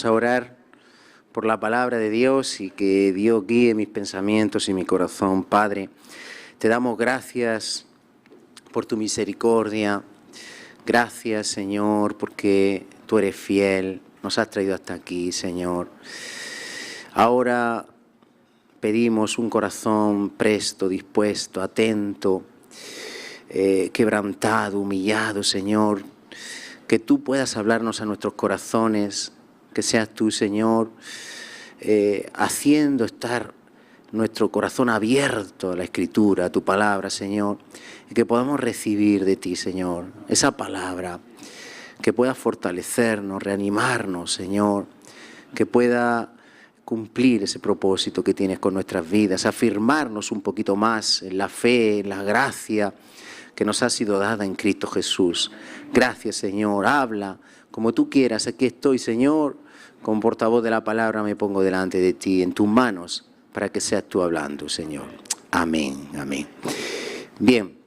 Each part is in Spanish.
A orar por la palabra de Dios y que Dios guíe mis pensamientos y mi corazón. Padre, te damos gracias por tu misericordia. Gracias, Señor, porque tú eres fiel. Nos has traído hasta aquí, Señor. Ahora pedimos un corazón presto, dispuesto, atento, quebrantado, humillado, Señor. Que tú puedas hablarnos a nuestros corazones. Que seas tú, Señor, haciendo estar nuestro corazón abierto a la Escritura, a tu palabra, Señor, y que podamos recibir de ti, Señor, esa palabra, que pueda fortalecernos, reanimarnos, Señor, que pueda cumplir ese propósito que tienes con nuestras vidas, afirmarnos un poquito más en la fe, en la gracia que nos ha sido dada en Cristo Jesús. Gracias, Señor, habla como tú quieras. Aquí estoy, Señor, como portavoz de la palabra me pongo delante de ti, en tus manos, para que seas tú hablando, Señor. Amén, amén. Bien,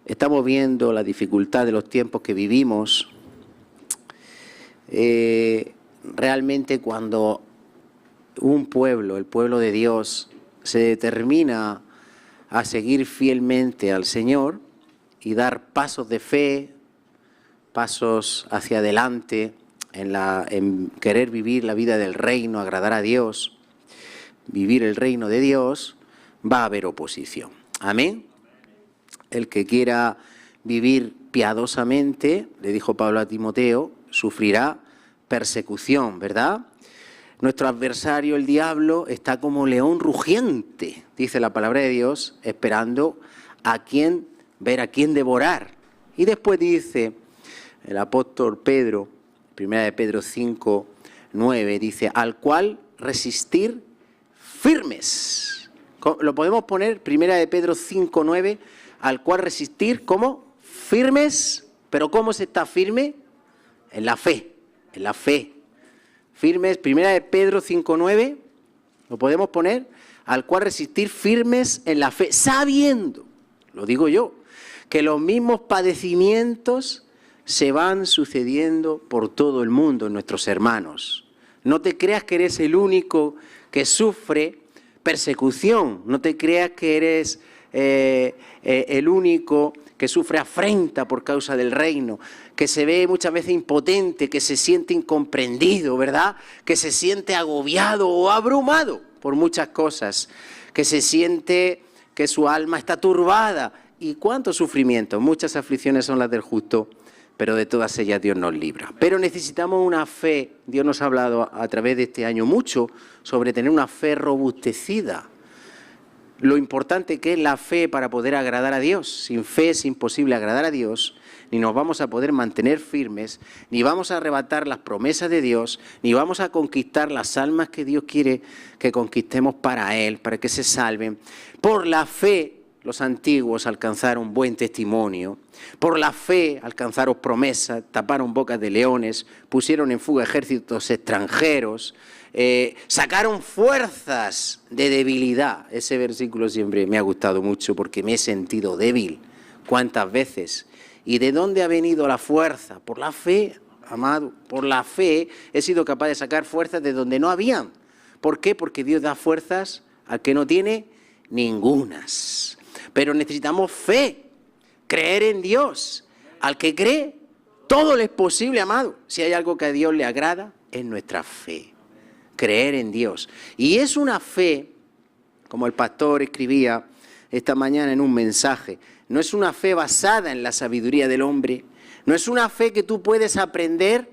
estamos viendo la dificultad de los tiempos que vivimos. Realmente cuando un pueblo, el pueblo de Dios, se determina a seguir fielmente al Señor y dar pasos de fe, pasos hacia adelante en querer vivir la vida del reino, agradar a Dios, vivir el reino de Dios, va a haber oposición. Amén. El que quiera vivir piadosamente, le dijo Pablo a Timoteo, sufrirá persecución, ¿verdad? Nuestro adversario, el diablo, está como león rugiente, dice la palabra de Dios, esperando ver a quién devorar. Y después dice el apóstol Pedro, 1 de Pedro 5, 9, dice, al cual resistir firmes. Lo podemos poner, 1 de Pedro 5, 9, al cual resistir, ¿cómo? Firmes. ¿Pero cómo se está firme? En la fe, en la fe. Firmes, 1 de Pedro 5, 9, lo podemos poner, al cual resistir firmes en la fe, sabiendo, lo digo yo, que los mismos padecimientos se van sucediendo por todo el mundo, nuestros hermanos. No te creas que eres el único que sufre persecución, no te creas que eres el único que sufre afrenta por causa del reino, que se ve muchas veces impotente, que se siente incomprendido, ¿verdad? Que se siente agobiado o abrumado por muchas cosas, que se siente que su alma está turbada. ¿Y cuántos sufrimientos? Muchas aflicciones son las del justo, pero de todas ellas Dios nos libra. Pero necesitamos una fe. Dios nos ha hablado a través de este año mucho sobre tener una fe robustecida. Lo importante que es la fe para poder agradar a Dios. Sin fe es imposible agradar a Dios, ni nos vamos a poder mantener firmes, ni vamos a arrebatar las promesas de Dios, ni vamos a conquistar las almas que Dios quiere que conquistemos para Él, para que se salven. Por la fe, los antiguos alcanzaron buen testimonio. Por la fe alcanzaron promesas, taparon bocas de leones, pusieron en fuga ejércitos extranjeros, sacaron fuerzas de debilidad. Ese versículo siempre me ha gustado mucho porque me he sentido débil. ¿Cuántas veces? ¿Y de dónde ha venido la fuerza? Por la fe, amado. Por la fe he sido capaz de sacar fuerzas de donde no habían. ¿Por qué? Porque Dios da fuerzas al que no tiene ningunas. Pero necesitamos fe, creer en Dios. Al que cree, todo le es posible, amado. Si hay algo que a Dios le agrada, es nuestra fe. Creer en Dios. Y es una fe, como el pastor escribía esta mañana en un mensaje, no es una fe basada en la sabiduría del hombre, no es una fe que tú puedes aprender,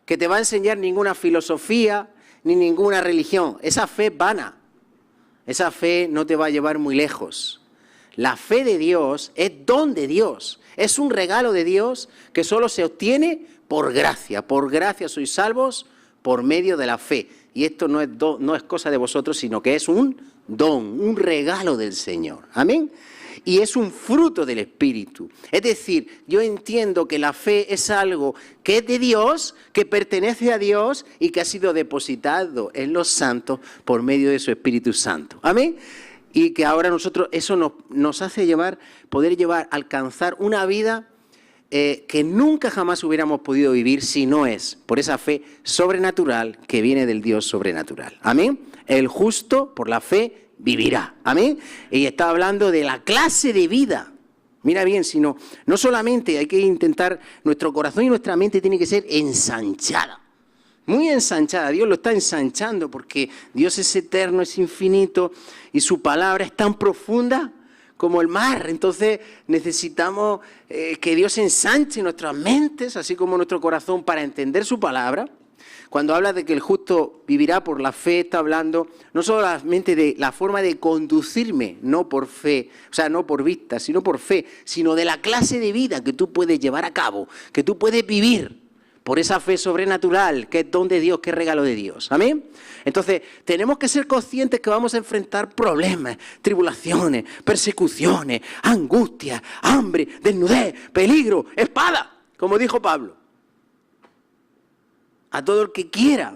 que te va a enseñar ninguna filosofía, ni ninguna religión. Esa fe es vana. Esa fe no te va a llevar muy lejos. La fe de Dios es don de Dios. Es un regalo de Dios que solo se obtiene por gracia. Por gracia sois salvos por medio de la fe. Y esto no es cosa de vosotros, sino que es un don, un regalo del Señor. Amén. Y es un fruto del Espíritu. Es decir, yo entiendo que la fe es algo que es de Dios, que pertenece a Dios y que ha sido depositado en los santos por medio de su Espíritu Santo. Amén. Y que ahora nosotros, eso nos hace poder alcanzar una vida que nunca jamás hubiéramos podido vivir si no es por esa fe sobrenatural que viene del Dios sobrenatural. Amén. El justo por la fe vivirá. Amén. Y está hablando de la clase de vida. Mira bien, sino no solamente hay que intentar, nuestro corazón y nuestra mente tiene que ser ensanchada. Muy ensanchada, Dios lo está ensanchando porque Dios es eterno, es infinito y su palabra es tan profunda como el mar. Entonces necesitamos que Dios ensanche nuestras mentes, así como nuestro corazón, para entender su palabra. Cuando habla de que el justo vivirá por la fe, está hablando no solamente de la forma de conducirme, no por fe, o sea, no por vista, sino por fe, sino de la clase de vida que tú puedes llevar a cabo, que tú puedes vivir por esa fe sobrenatural, que es don de Dios, que es regalo de Dios. ¿Amén? Entonces, tenemos que ser conscientes que vamos a enfrentar problemas, tribulaciones, persecuciones, angustias, hambre, desnudez, peligro, espada, como dijo Pablo. A todo el que quiera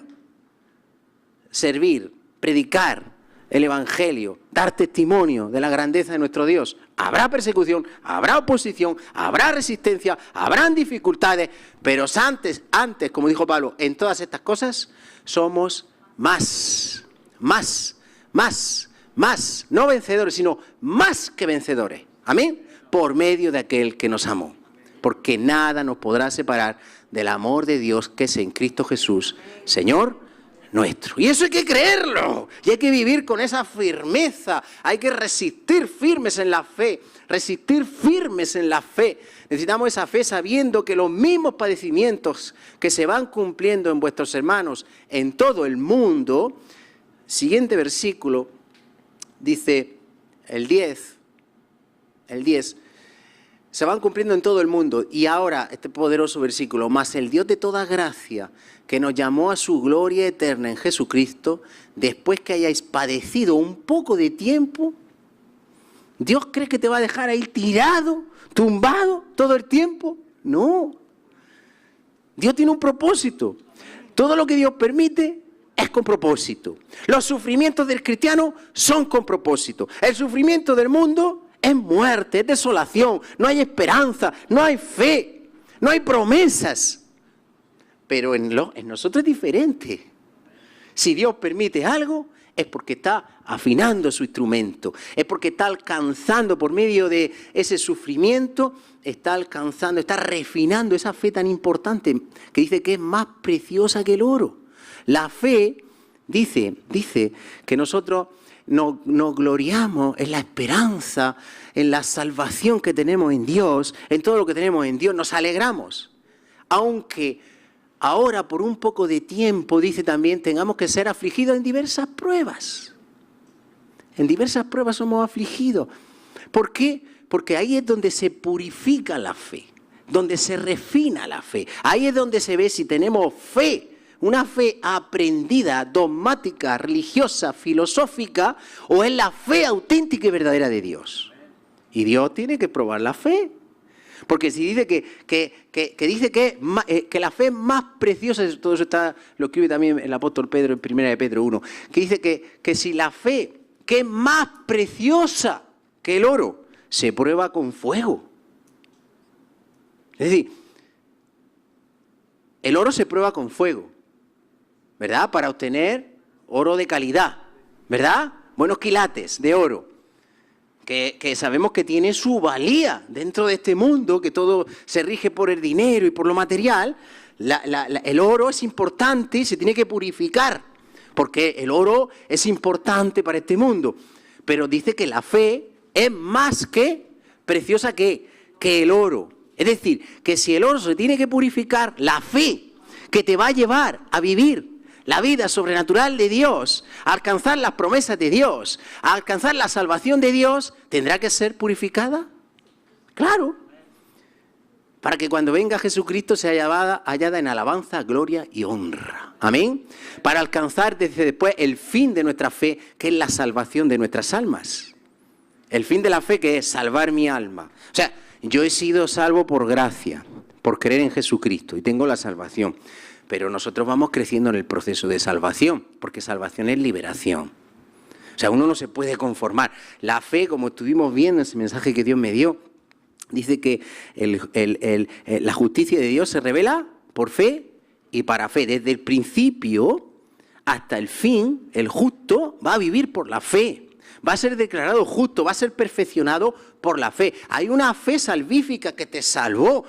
servir, predicar el Evangelio, dar testimonio de la grandeza de nuestro Dios, habrá persecución, habrá oposición, habrá resistencia, habrán dificultades, pero antes, como dijo Pablo, en todas estas cosas somos más, no vencedores, sino más que vencedores. Amén. Por medio de aquel que nos amó. Porque nada nos podrá separar del amor de Dios que es en Cristo Jesús, Señor nuestro. Y eso hay que creerlo. Y hay que vivir con esa firmeza. Hay que resistir firmes en la fe. Resistir firmes en la fe. Necesitamos esa fe sabiendo que los mismos padecimientos que se van cumpliendo en vuestros hermanos en todo el mundo. Siguiente versículo dice el 10. Se van cumpliendo en todo el mundo. Y ahora, este poderoso versículo, mas el Dios de toda gracia, que nos llamó a su gloria eterna en Jesucristo, después que hayáis padecido un poco de tiempo, ¿Dios cree que te va a dejar ahí tirado, tumbado todo el tiempo? No. Dios tiene un propósito. Todo lo que Dios permite es con propósito. Los sufrimientos del cristiano son con propósito. El sufrimiento del mundo es muerte, es desolación, no hay esperanza, no hay fe, no hay promesas. Pero en nosotros es diferente. Si Dios permite algo, es porque está afinando su instrumento, es porque está alcanzando por medio de ese sufrimiento, está refinando esa fe tan importante que dice que es más preciosa que el oro. La fe dice que nosotros nos gloriamos en la esperanza, en la salvación que tenemos en Dios, en todo lo que tenemos en Dios, nos alegramos. Aunque ahora por un poco de tiempo, dice también, tengamos que ser afligidos en diversas pruebas. En diversas pruebas somos afligidos. ¿Por qué? Porque ahí es donde se purifica la fe, donde se refina la fe. Ahí es donde se ve si tenemos fe. Una fe aprendida, dogmática, religiosa, filosófica, o es la fe auténtica y verdadera de Dios. Y Dios tiene que probar la fe. Porque si dice que la fe es más preciosa, todo eso lo escribe también el apóstol Pedro en 1 de Pedro 1, que dice que si la fe, que es más preciosa que el oro, se prueba con fuego. Es decir, el oro se prueba con fuego, ¿verdad? Para obtener oro de calidad, ¿verdad? Buenos quilates de oro, que sabemos que tiene su valía dentro de este mundo, que todo se rige por el dinero y por lo material. El oro es importante y se tiene que purificar, porque el oro es importante para este mundo. Pero dice que la fe es más que preciosa que el oro. Es decir, que si el oro se tiene que purificar, la fe que te va a llevar a vivir la vida sobrenatural de Dios, a alcanzar las promesas de Dios, a alcanzar la salvación de Dios, ¿tendrá que ser purificada? Claro. Para que cuando venga Jesucristo sea hallada en alabanza, gloria y honra. Amén. Para alcanzar desde después el fin de nuestra fe, que es la salvación de nuestras almas. El fin de la fe, que es salvar mi alma. O sea, yo he sido salvo por gracia, por creer en Jesucristo y tengo la salvación. Pero nosotros vamos creciendo en el proceso de salvación, porque salvación es liberación. O sea, uno no se puede conformar. La fe, como estuvimos viendo en ese mensaje que Dios me dio, dice que la justicia de Dios se revela por fe y para fe. Desde el principio hasta el fin, el justo va a vivir por la fe. Va a ser declarado justo, va a ser perfeccionado por la fe. Hay una fe salvífica que te salvó,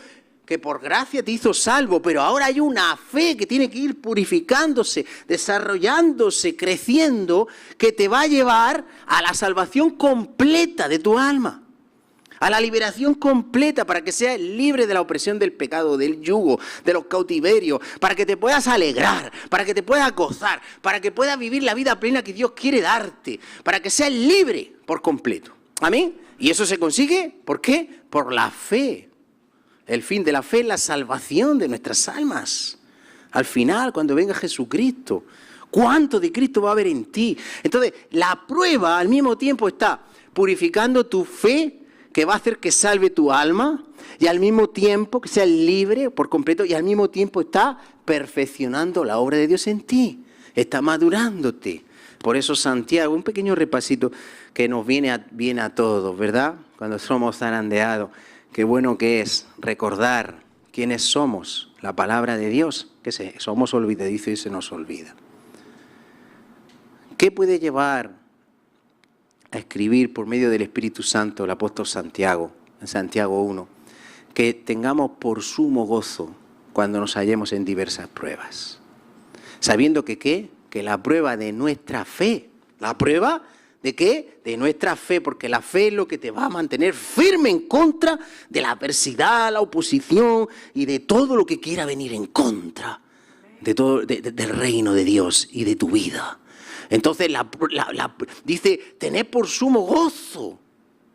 que por gracia te hizo salvo, pero ahora hay una fe que tiene que ir purificándose, desarrollándose, creciendo, que te va a llevar a la salvación completa de tu alma, a la liberación completa para que seas libre de la opresión del pecado, del yugo, de los cautiverios, para que te puedas alegrar, para que te puedas gozar, para que puedas vivir la vida plena que Dios quiere darte, para que seas libre por completo. Amén. Y eso se consigue, ¿por qué? Por la fe. El fin de la fe es la salvación de nuestras almas. Al final, cuando venga Jesucristo, ¿cuánto de Cristo va a haber en ti? Entonces, la prueba al mismo tiempo está purificando tu fe, que va a hacer que salve tu alma, y al mismo tiempo que seas libre por completo, y al mismo tiempo está perfeccionando la obra de Dios en ti. Está madurándote. Por eso Santiago, un pequeño repasito que nos viene a todos, ¿verdad? Cuando somos zarandeados. Qué bueno que es recordar quiénes somos, la palabra de Dios, que somos olvidadizos y se nos olvida. ¿Qué puede llevar a escribir por medio del Espíritu Santo el apóstol Santiago, en Santiago 1, que tengamos por sumo gozo cuando nos hallemos en diversas pruebas? Sabiendo que ¿qué? Que la prueba de nuestra fe, ¿la prueba de qué? De nuestra fe, porque la fe es lo que te va a mantener firme en contra de la adversidad, la oposición y de todo lo que quiera venir en contra de todo, del reino de Dios y de tu vida. Entonces dice, tened por sumo gozo.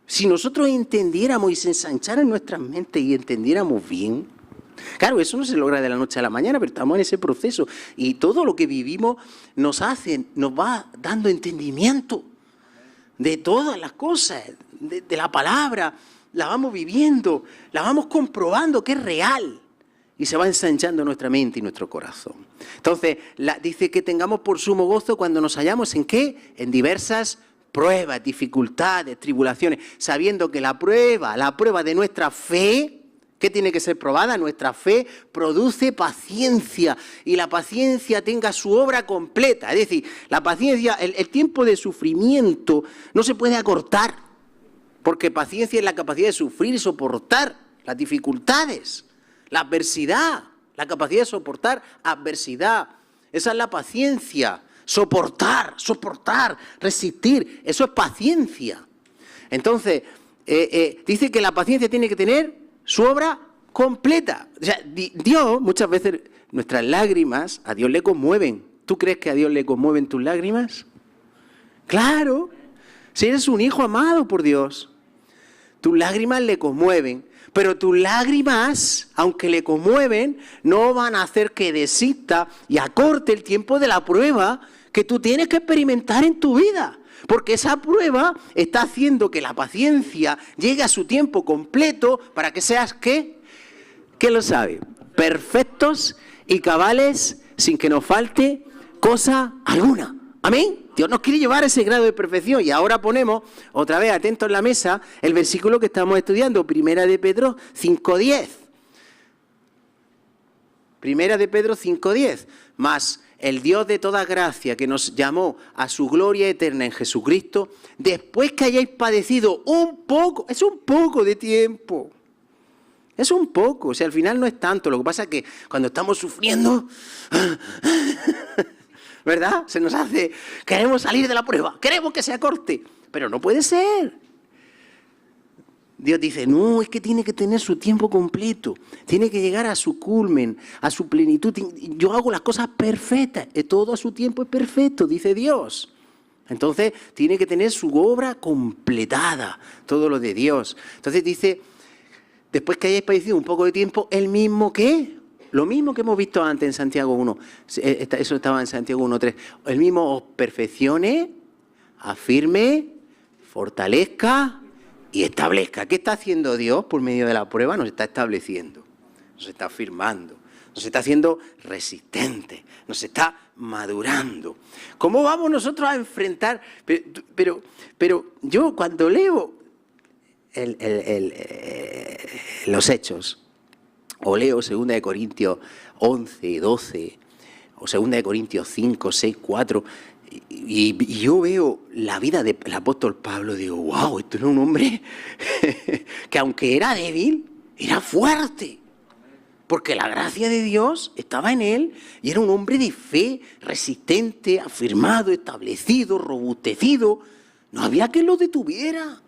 Si nosotros entendiéramos y se ensanchara en nuestras mentes y entendiéramos bien, claro, eso no se logra de la noche a la mañana, pero estamos en ese proceso. Y todo lo que vivimos nos va dando entendimiento de todas las cosas, de la palabra. La vamos viviendo, la vamos comprobando que es real. Y se va ensanchando nuestra mente y nuestro corazón. Entonces, dice que tengamos por sumo gozo cuando nos hallamos ¿en qué? En diversas pruebas, dificultades, tribulaciones, sabiendo que la prueba de nuestra fe, ¿qué tiene que ser probada? Nuestra fe produce paciencia y la paciencia tenga su obra completa. Es decir, la paciencia, el tiempo de sufrimiento no se puede acortar, porque paciencia es la capacidad de sufrir y soportar las dificultades. La adversidad, la capacidad de soportar adversidad. Esa es la paciencia. Soportar, resistir. Eso es paciencia. Entonces, dice que la paciencia tiene que tener su obra completa. O sea, Dios, muchas veces, nuestras lágrimas a Dios le conmueven. ¿Tú crees que a Dios le conmueven tus lágrimas? Claro. Si eres un hijo amado por Dios, tus lágrimas le conmueven. Pero tus lágrimas, aunque le conmueven, no van a hacer que desista y acorte el tiempo de la prueba que tú tienes que experimentar en tu vida. Porque esa prueba está haciendo que la paciencia llegue a su tiempo completo para que seas, ¿qué? ¿Qué lo sabe? Perfectos y cabales sin que nos falte cosa alguna. Amén. Dios nos quiere llevar a ese grado de perfección. Y ahora ponemos, otra vez, atentos en la mesa, el versículo que estamos estudiando, Primera de Pedro 5:10. Primera de Pedro 5:10. Mas el Dios de toda gracia que nos llamó a su gloria eterna en Jesucristo, después que hayáis padecido un poco, es un poco de tiempo. Es un poco, o sea, al final no es tanto. Lo que pasa es que cuando estamos sufriendo, ¿verdad? Se nos hace, queremos salir de la prueba, queremos que se acorte, pero no puede ser. Dios dice, no, es que tiene que tener su tiempo completo, tiene que llegar a su culmen, a su plenitud. Yo hago las cosas perfectas, todo a su tiempo es perfecto, dice Dios. Entonces, tiene que tener su obra completada, todo lo de Dios. Entonces dice, después que hayáis padecido un poco de tiempo, el mismo que... Lo mismo que hemos visto antes en Santiago 1, eso estaba en Santiago 1:3. El mismo os perfeccione, afirme, fortalezca y establezca. ¿Qué está haciendo Dios por medio de la prueba? Nos está estableciendo, nos está afirmando, nos está haciendo resistentes, nos está madurando. ¿Cómo vamos nosotros a enfrentar? Pero yo cuando leo los Hechos, o leo 2 de Corintios 11, 12, o 2 de Corintios 5, 6, 4, y yo veo la vida del apóstol Pablo y digo, wow, esto era un hombre que aunque era débil, era fuerte. Porque la gracia de Dios estaba en él y era un hombre de fe, resistente, afirmado, establecido, robustecido. No había quien lo detuviera.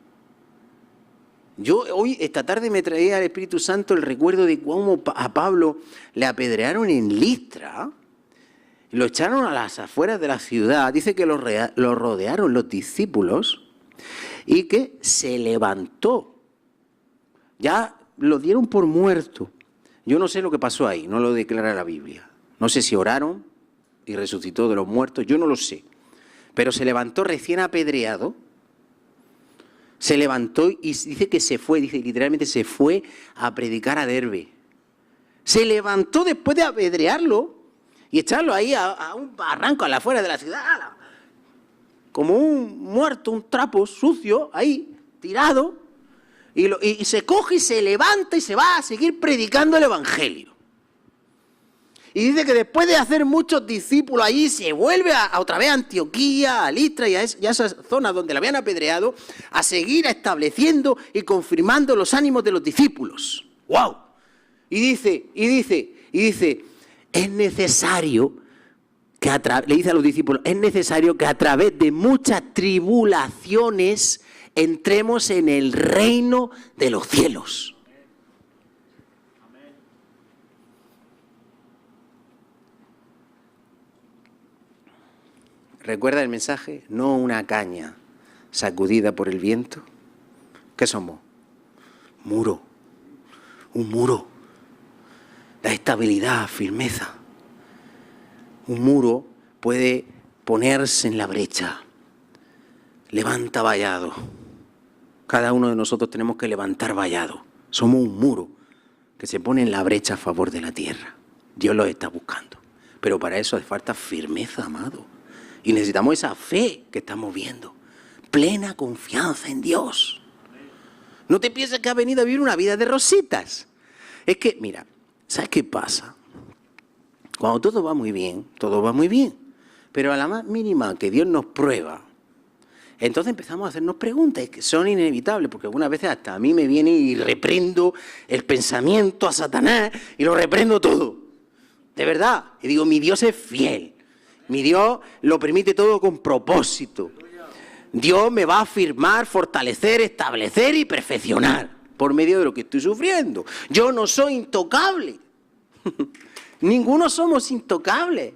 Yo esta tarde me traía al Espíritu Santo el recuerdo de cómo a Pablo le apedrearon en Listra, lo echaron a las afueras de la ciudad, dice que lo rodearon los discípulos y que se levantó. Ya lo dieron por muerto. Yo no sé lo que pasó ahí, no lo declara la Biblia. No sé si oraron y resucitó de los muertos, yo no lo sé. Pero se levantó recién apedreado, se levantó y dice que se fue, dice literalmente se fue a predicar a Derbe. Se levantó después de apedrearlo y echarlo ahí a un barranco a la afuera de la ciudad, como un muerto, un trapo sucio, ahí, tirado. Y se coge y se levanta y se va a seguir predicando el Evangelio. Y dice que después de hacer muchos discípulos allí, se vuelve otra vez a Antioquía, a Listra y a esas zonas donde la habían apedreado, a seguir estableciendo y confirmando los ánimos de los discípulos. ¡Wow! Y dice, es necesario que le dice a los discípulos, es necesario que a través de muchas tribulaciones entremos en el reino de los cielos. ¿Recuerda el mensaje? No una caña sacudida por el viento. ¿Qué somos? Muro. Un muro. Da estabilidad, firmeza. Un muro puede ponerse en la brecha. Levanta vallado. Cada uno de nosotros tenemos que levantar vallado. Somos un muro que se pone en la brecha a favor de la tierra. Dios lo está buscando. Pero para eso hace falta firmeza, amado. Y necesitamos esa fe que estamos viendo. Plena confianza en Dios. No te pienses que has venido a vivir una vida de rositas. Es que, mira, ¿sabes qué pasa? Cuando todo va muy bien, todo va muy bien. Pero a la más mínima que Dios nos prueba, entonces empezamos a hacernos preguntas que son inevitables, porque algunas veces hasta a mí me viene y reprendo el pensamiento a Satanás y lo reprendo todo. De verdad. Y digo, mi Dios es fiel. Mi Dios lo permite todo con propósito. Dios me va a afirmar, fortalecer, establecer y perfeccionar por medio de lo que estoy sufriendo. Yo no soy intocable. Ninguno somos intocables.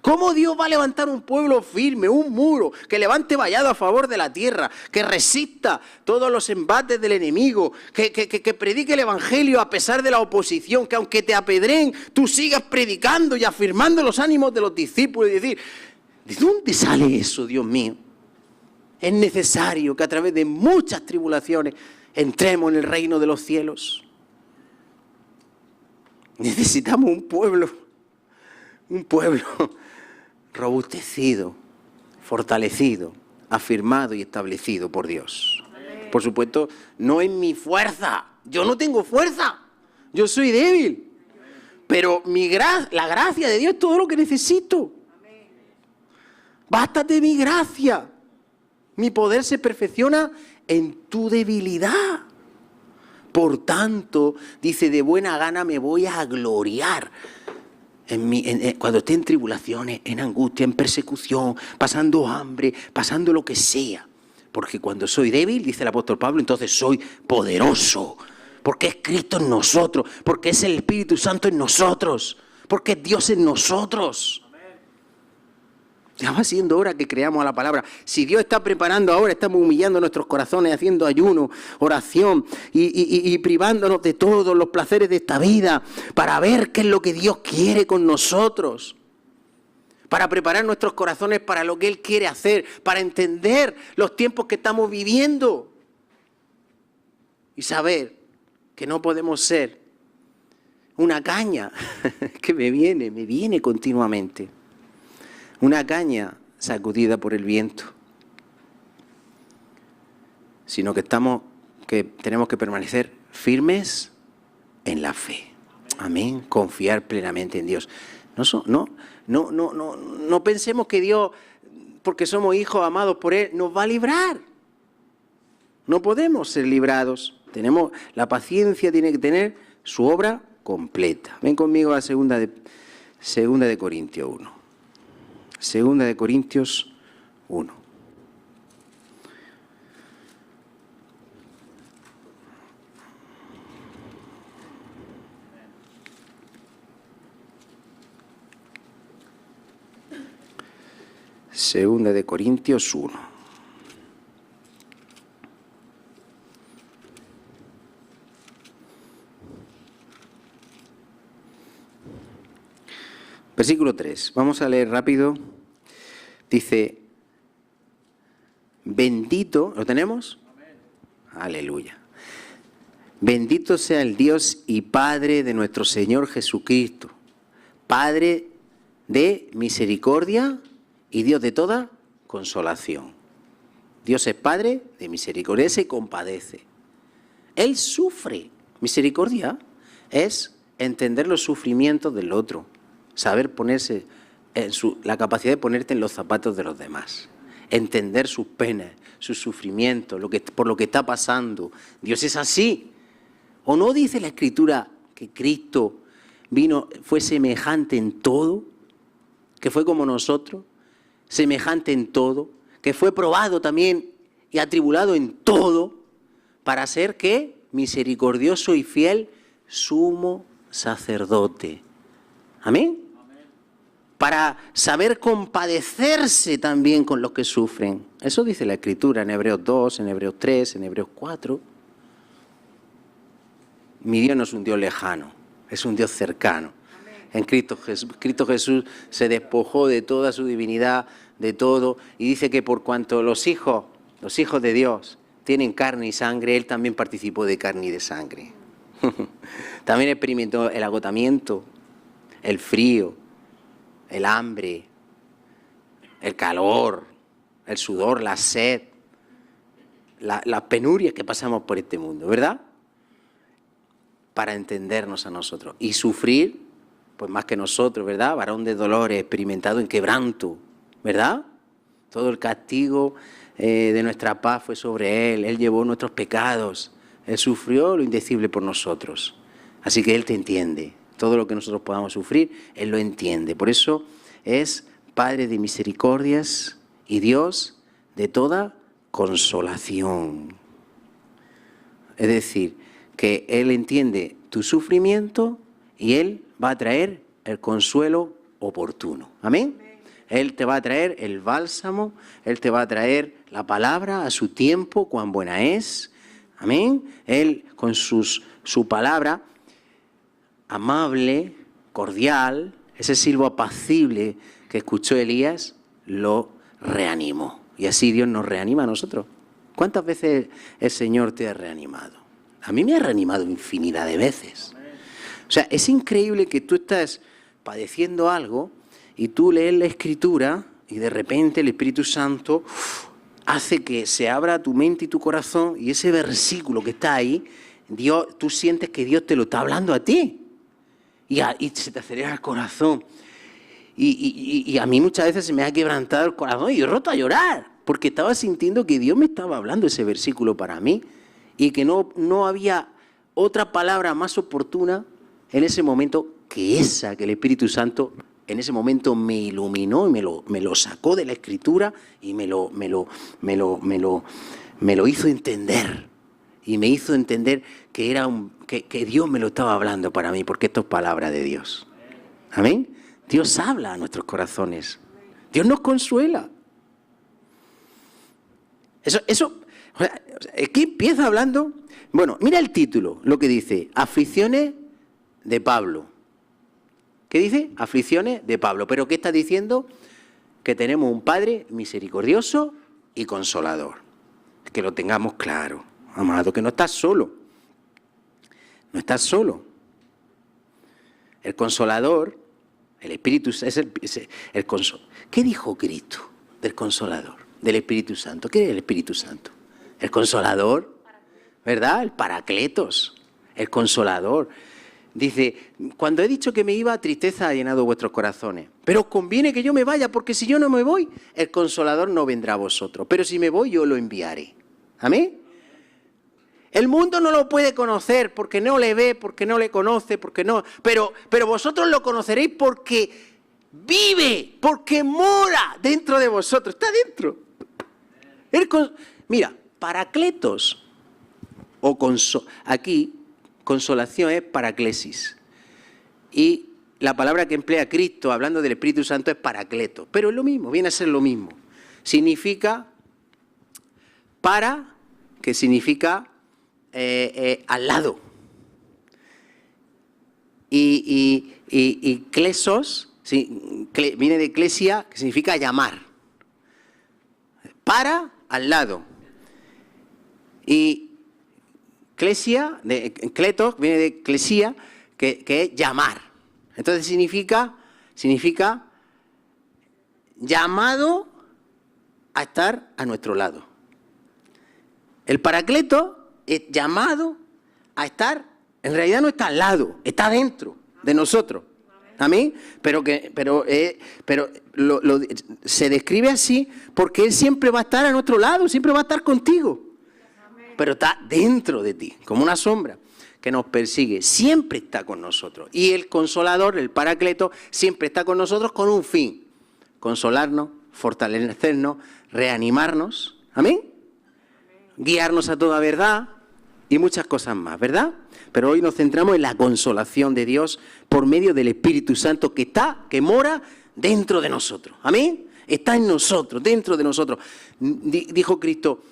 ¿Cómo Dios va a levantar un pueblo firme, un muro, que levante vallado a favor de la tierra, que resista todos los embates del enemigo, que predique el Evangelio a pesar de la oposición, que aunque te apedreen, tú sigas predicando y afirmando los ánimos de los discípulos y decir, ¿de dónde sale eso, Dios mío? Es necesario que a través de muchas tribulaciones entremos en el reino de los cielos. Necesitamos un pueblo robustecido, fortalecido, afirmado y establecido por Dios. Amén. Por supuesto, no en mi fuerza. Yo no tengo fuerza. Yo soy débil. Pero la gracia de Dios es todo lo que necesito. Amén. Bástate mi gracia. Mi poder se perfecciona en tu debilidad. Por tanto, dice, de buena gana me voy a gloriar. Cuando esté en tribulaciones, en angustia, en persecución, pasando hambre, pasando lo que sea. Porque cuando soy débil, dice el apóstol Pablo, entonces soy poderoso. Porque es Cristo en nosotros, porque es el Espíritu Santo en nosotros, porque es Dios en nosotros. Ya va siendo hora que creamos a la palabra. Si Dios está preparando ahora, estamos humillando nuestros corazones, haciendo ayuno, oración y privándonos de todos los placeres de esta vida para ver qué es lo que Dios quiere con nosotros. Para preparar nuestros corazones para lo que Él quiere hacer, para entender los tiempos que estamos viviendo. Y saber que no podemos ser una caña que me viene continuamente. Una caña sacudida por el viento, sino que estamos que tenemos que permanecer firmes en la fe. Amén. Confiar plenamente en Dios. No pensemos que Dios, porque somos hijos amados por Él, nos va a librar. No podemos ser librados. La paciencia tiene que tener su obra completa. Ven conmigo a segunda de Corintios 1. Segunda de Corintios 1. Segunda de Corintios 1. Versículo 3. Vamos a leer rápido. Dice, bendito, ¿lo tenemos? Amén. Aleluya. Bendito sea el Dios y Padre de nuestro Señor Jesucristo, Padre de misericordia y Dios de toda consolación. Dios es Padre de misericordia, Él se compadece. Él sufre. Misericordia es entender los sufrimientos del otro, saber ponerse la capacidad de ponerte en los zapatos de los demás, entender sus penas, sus sufrimientos, por lo que está pasando. Dios es así. ¿O no dice la Escritura que Cristo fue semejante en todo? Que fue como nosotros, semejante en todo, que fue probado también y atribulado en todo, para ser, ¿qué? Misericordioso y fiel sumo sacerdote. ¿Amén? Para saber compadecerse también con los que sufren. Eso dice la Escritura en Hebreos 2, en Hebreos 3, en Hebreos 4. Mi Dios no es un Dios lejano, es un Dios cercano. En Cristo Jesús se despojó de toda su divinidad, de todo, y dice que por cuanto los hijos de Dios tienen carne y sangre, Él también participó de carne y de sangre. También experimentó el agotamiento, el frío, el hambre, el calor, el sudor, la sed, las penurias que pasamos por este mundo, ¿verdad? Para entendernos a nosotros. Y sufrir, pues más que nosotros, ¿verdad? Varón de dolores, experimentado en quebranto, ¿verdad? Todo el castigo de nuestra paz fue sobre Él. Él llevó nuestros pecados. Él sufrió lo indecible por nosotros. Así que Él te entiende. Todo lo que nosotros podamos sufrir, Él lo entiende. Por eso es Padre de misericordias y Dios de toda consolación. Es decir, que Él entiende tu sufrimiento y Él va a traer el consuelo oportuno. ¿Amén? Él te va a traer el bálsamo, Él te va a traer la palabra a su tiempo, cuán buena es. Amén. Él con su palabra amable, cordial, ese silbo apacible que escuchó Elías, lo reanimó. Y así Dios nos reanima a nosotros. ¿Cuántas veces el Señor te ha reanimado? A mí me ha reanimado infinidad de veces. O sea, es increíble que tú estás padeciendo algo y tú lees la Escritura y de repente el Espíritu Santo hace que se abra tu mente y tu corazón y ese versículo que está ahí, tú sientes que Dios te lo está hablando a ti. Y se te acelera el corazón. Y a mí muchas veces se me ha quebrantado el corazón y yo he roto a llorar, porque estaba sintiendo que Dios me estaba hablando ese versículo para mí y que no había otra palabra más oportuna en ese momento que esa, que el Espíritu Santo en ese momento me iluminó y me lo sacó de la Escritura y me lo hizo entender. Y me hizo entender que Dios me lo estaba hablando para mí, porque esto es palabra de Dios. Amén. Dios habla a nuestros corazones. Dios nos consuela. Eso, aquí empieza hablando. Bueno, mira el título, lo que dice, aflicciones de Pablo. ¿Qué dice? Aflicciones de Pablo. ¿Pero qué está diciendo? Que tenemos un Padre misericordioso y consolador. Que lo tengamos claro, amado, que no estás solo. No estás solo. El consolador, el Espíritu es el consolador. ¿Qué dijo Cristo del consolador, del Espíritu Santo? ¿Qué es el Espíritu Santo? El consolador ¿verdad? El Paracletos, el Consolador. Dice, cuando he dicho que me iba, tristeza ha llenado vuestros corazones. Pero os conviene que yo me vaya, porque si yo no me voy, el Consolador no vendrá a vosotros. Pero si me voy, yo lo enviaré. ¿Amén? El mundo no lo puede conocer porque no le ve, porque no le conoce, porque no... Pero vosotros lo conoceréis porque vive, porque mora dentro de vosotros. Está dentro. Mira, Paracletos, o aquí, consolación es paraclesis. Y la palabra que emplea Cristo, hablando del Espíritu Santo, es Paracleto. Pero es lo mismo, viene a ser lo mismo. Significa para, que significa al lado. Y klesos, sí, viene de eclesia, que significa llamar. Para, al lado. Y klesia, kletos, viene de eclesia, que es llamar. Entonces significa llamado a estar a nuestro lado. El Paracleto es llamado a estar, en realidad no está al lado, está dentro de nosotros. ¿Amén? Pero se describe así porque Él siempre va a estar a nuestro lado, siempre va a estar contigo. Pero está dentro de ti, como una sombra que nos persigue. Siempre está con nosotros. Y el Consolador, el Paracleto, siempre está con nosotros con un fin. Consolarnos, fortalecernos, reanimarnos. ¿Amén? Guiarnos a toda verdad y muchas cosas más, ¿verdad? Pero hoy nos centramos en la consolación de Dios por medio del Espíritu Santo que mora dentro de nosotros. ¿Amén? Está en nosotros, dentro de nosotros. Dijo Cristo,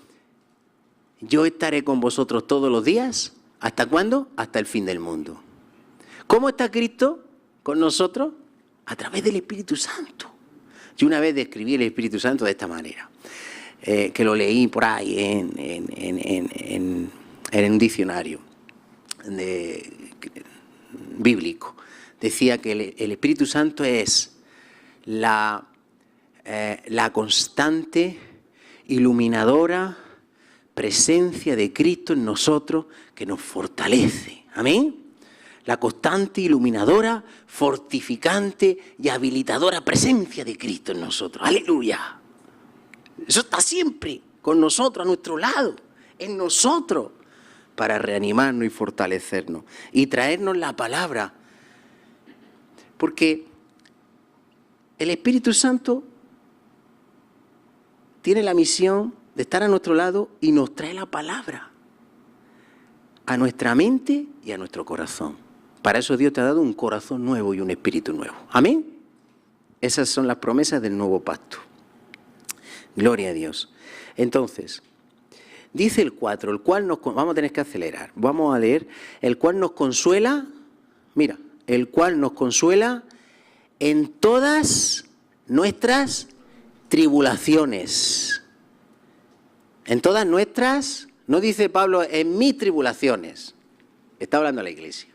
yo estaré con vosotros todos los días. ¿Hasta cuándo? Hasta el fin del mundo. ¿Cómo está Cristo con nosotros? A través del Espíritu Santo. Yo una vez describí el Espíritu Santo de esta manera. Que lo leí por ahí en un diccionario bíblico. Decía que el Espíritu Santo es la constante, iluminadora presencia de Cristo en nosotros que nos fortalece. Amén. La constante, iluminadora, fortificante y habilitadora presencia de Cristo en nosotros. Aleluya. Eso está siempre con nosotros, a nuestro lado, en nosotros, para reanimarnos y fortalecernos y traernos la palabra. Porque el Espíritu Santo tiene la misión de estar a nuestro lado y nos trae la palabra a nuestra mente y a nuestro corazón. Para eso Dios te ha dado un corazón nuevo y un espíritu nuevo. Amén. Esas son las promesas del nuevo pacto. Gloria a Dios. Entonces, dice el 4, el cual nos... Vamos a tener que acelerar. Vamos a leer. El cual nos consuela, mira, el cual nos consuela en todas nuestras tribulaciones. En todas nuestras, no dice Pablo, en mis tribulaciones. Está hablando a la iglesia.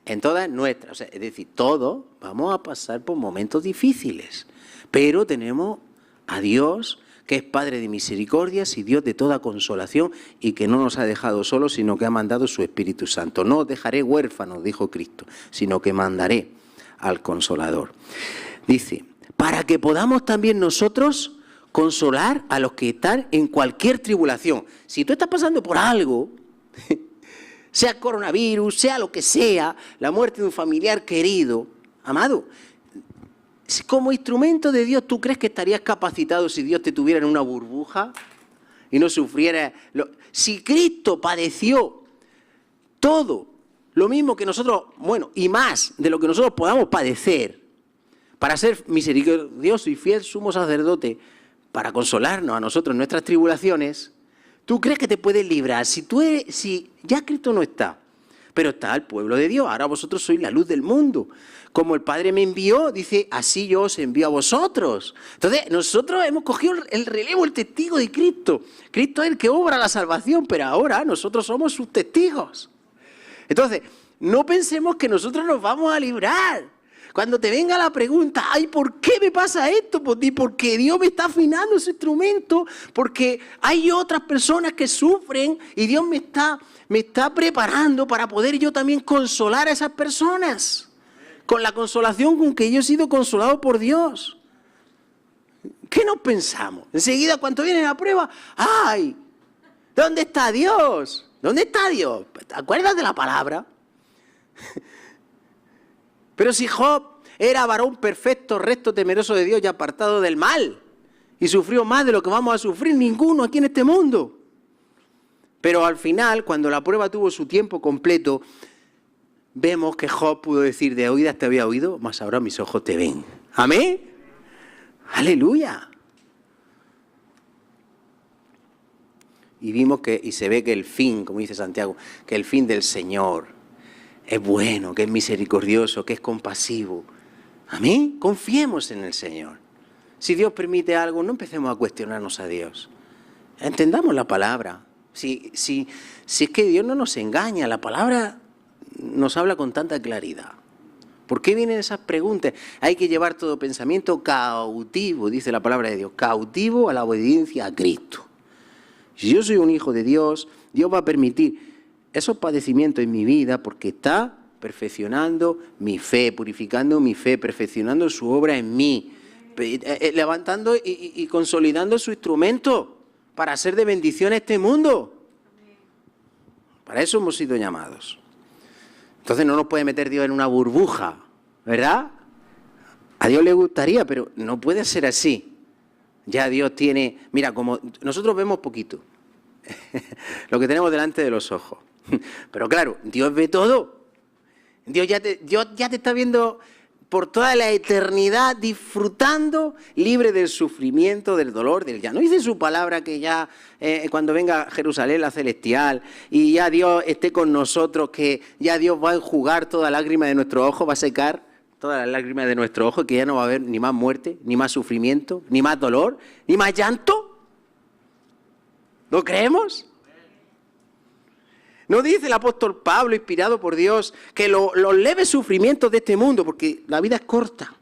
En todas nuestras, o sea, es decir, todos vamos a pasar por momentos difíciles, pero tenemos a Dios, que es Padre de misericordias y Dios de toda consolación y que no nos ha dejado solos, sino que ha mandado su Espíritu Santo. No os dejaré huérfanos, dijo Cristo, sino que mandaré al Consolador. Dice, para que podamos también nosotros consolar a los que están en cualquier tribulación. Si tú estás pasando por algo, sea coronavirus, sea lo que sea, la muerte de un familiar querido, amado, como instrumento de Dios, ¿tú crees que estarías capacitado si Dios te tuviera en una burbuja y no sufriera? Si Cristo padeció todo, lo mismo que nosotros, bueno, y más de lo que nosotros podamos padecer, para ser misericordioso y fiel sumo sacerdote, para consolarnos a nosotros en nuestras tribulaciones, ¿tú crees que te puedes librar? Si ya Cristo no está, pero está el pueblo de Dios, ahora vosotros sois la luz del mundo. Como el Padre me envió, dice, así yo os envío a vosotros. Entonces, nosotros hemos cogido el relevo, el testigo de Cristo. Cristo es el que obra la salvación, pero ahora nosotros somos sus testigos. Entonces, no pensemos que nosotros nos vamos a librar. Cuando te venga la pregunta, ay, ¿por qué me pasa esto? Porque Dios me está afinando ese instrumento, porque hay otras personas que sufren y Dios me está preparando para poder yo también consolar a esas personas. Con la consolación con que yo he sido consolado por Dios. ¿Qué nos pensamos? Enseguida, cuando viene la prueba, ¡ay! ¿Dónde está Dios? ¿Dónde está Dios? ¿Te acuerdas de la palabra? Pero si Job era varón perfecto, recto, temeroso de Dios y apartado del mal, y sufrió más de lo que vamos a sufrir ninguno aquí en este mundo. Pero al final, cuando la prueba tuvo su tiempo completo, vemos que Job pudo decir, de oídas te había oído, mas ahora mis ojos te ven. ¿Amén? ¡Aleluya! Y vimos y se ve que el fin, como dice Santiago, que el fin del Señor es bueno, que es misericordioso, que es compasivo. Amén. Confiemos en el Señor. Si Dios permite algo, no empecemos a cuestionarnos a Dios. Entendamos la palabra. Si es que Dios no nos engaña, la palabra nos habla con tanta claridad. ¿Por qué vienen esas preguntas? Hay que llevar todo pensamiento cautivo, dice la palabra de Dios, cautivo a la obediencia a Cristo. Si yo soy un hijo de Dios, Dios va a permitir esos padecimientos en mi vida porque está perfeccionando mi fe, purificando mi fe, perfeccionando su obra en mí, levantando y consolidando su instrumento para hacer de bendición a este mundo. Para eso hemos sido llamados. Entonces no nos puede meter Dios en una burbuja, ¿verdad? A Dios le gustaría, pero no puede ser así. Ya Dios tiene... Mira, como nosotros vemos poquito, lo que tenemos delante de los ojos. Pero claro, Dios ve todo. Dios ya te está viendo por toda la eternidad, disfrutando, libre del sufrimiento, del dolor, del ya. ¿No dice su palabra que ya cuando venga Jerusalén la celestial y ya Dios esté con nosotros, que ya Dios va a enjugar toda lágrima de nuestro ojo, va a secar todas las lágrimas de nuestro ojo, que ya no va a haber ni más muerte, ni más sufrimiento, ni más dolor, ni más llanto? ¿Lo creemos? ¿No dice el apóstol Pablo, inspirado por Dios, que los leves sufrimientos de este mundo, porque la vida es corta,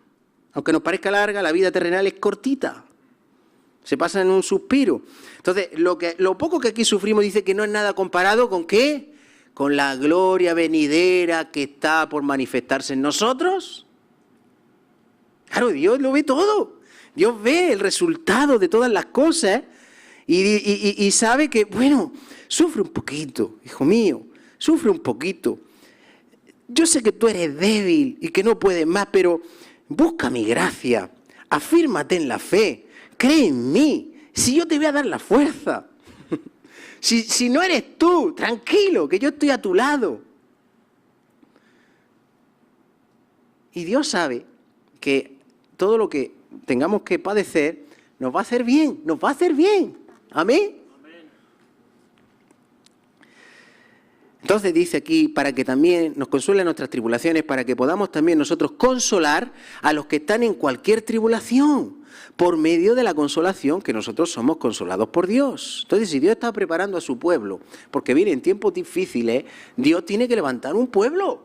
aunque nos parezca larga, la vida terrenal es cortita, se pasa en un suspiro? Entonces, lo poco que aquí sufrimos dice que no es nada comparado con ¿qué? Con la gloria venidera que está por manifestarse en nosotros. Claro, Dios lo ve todo. Dios ve el resultado de todas las cosas y sabe que, bueno, sufre un poquito, hijo mío, sufre un poquito. Yo sé que tú eres débil y que no puedes más, pero busca mi gracia, afírmate en la fe, cree en mí, si yo te voy a dar la fuerza. Si no eres tú, tranquilo, que yo estoy a tu lado. Y Dios sabe que todo lo que tengamos que padecer nos va a hacer bien, nos va a hacer bien. Amén. Entonces dice aquí, para que también nos consuelen nuestras tribulaciones, para que podamos también nosotros consolar a los que están en cualquier tribulación, por medio de la consolación que nosotros somos consolados por Dios. Entonces, si Dios está preparando a su pueblo, porque vienen tiempos difíciles, Dios tiene que levantar un pueblo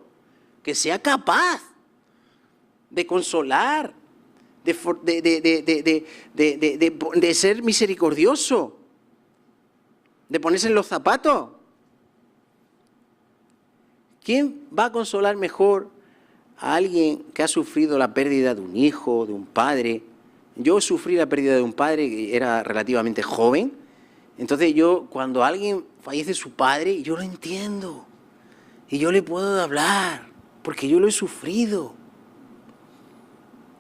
que sea capaz de consolar, de ser misericordioso, de ponerse en los zapatos. ¿Quién va a consolar mejor a alguien que ha sufrido la pérdida de un hijo, de un padre? Yo sufrí la pérdida de un padre que era relativamente joven. Entonces cuando alguien fallece su padre, yo lo entiendo. Y yo le puedo hablar, porque yo lo he sufrido.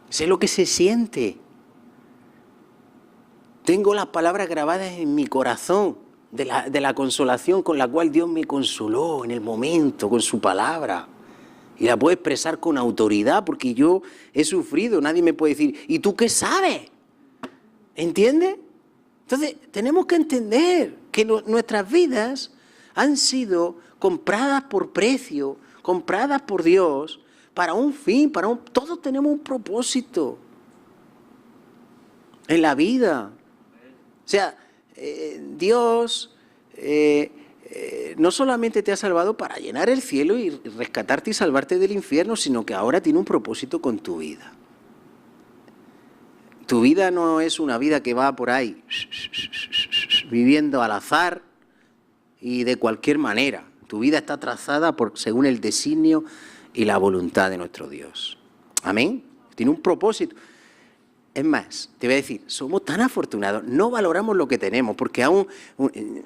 Sé lo que se siente. Tengo las palabras grabadas en mi corazón de la consolación con la cual Dios me consoló en el momento, con su palabra. Y la puedo expresar con autoridad porque yo he sufrido. Nadie me puede decir, ¿y tú qué sabes? ¿Entiendes? Entonces, tenemos que entender que nuestras vidas han sido compradas por precio, compradas por Dios, para un fin, todos tenemos un propósito en la vida. O sea, Dios no solamente te ha salvado para llenar el cielo y rescatarte y salvarte del infierno, sino que ahora tiene un propósito con tu vida. Tu vida no es una vida que va por ahí viviendo al azar y de cualquier manera. Tu vida está trazada según el designio y la voluntad de nuestro Dios. Amén. Tiene un propósito. Es más, te voy a decir, somos tan afortunados, no valoramos lo que tenemos, porque aún